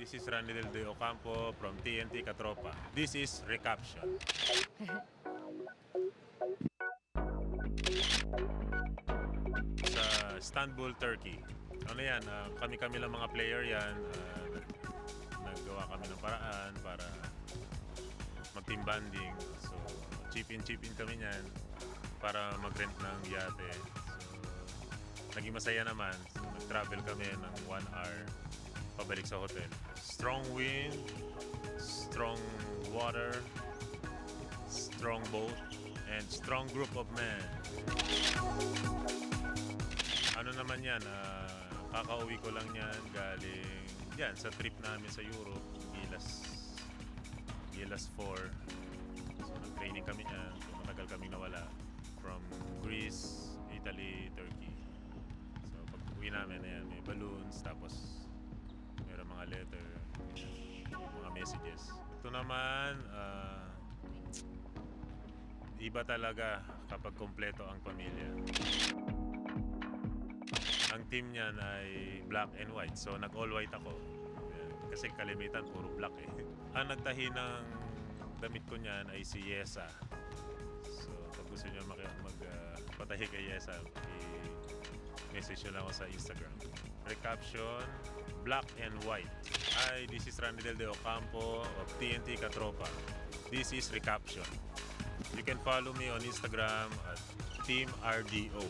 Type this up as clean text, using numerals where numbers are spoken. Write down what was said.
this is Randy Del De Ocampo from TNT Katropa. This is Recaption. Sa Istanbul, Turkey. Ano yan, kami-kami lang mga player yan. Naggawa kami ng paraan para mag-team banding. So, chip-in kami niyan para mag-rent ng yate. So, naging masaya naman. So, nag-travel kami ng 1 hour pabalik sa hotel. Strong wind, strong water, strong boat, and strong group of men. Ano naman yan, kakauwi ko lang yan galing yan sa trip namin sa Europe, Gilas 4. So nag-training kami niyan, so matagal kaming nawala from Greece, Italy, Turkey. So pag uwi namin, ayan, may balloons, tapos mayroon mga letter, mga messages. Ito naman, iba talaga kapag kompleto ang pamilya. Ang team niyan ay black and white. So, nag-all white ako. Kasi kalimitan, puro black eh. Ang nagtahi ng damit ko niyan ay si Yesa. So, pag gusto niyo magpatahi kay Yesa, i-message nyo lang ako sa Instagram. Recaption, black and white. Hi, this is Randy Del De Ocampo of TNT Katropa. This is Recaption. You can follow me on Instagram at Team RDO.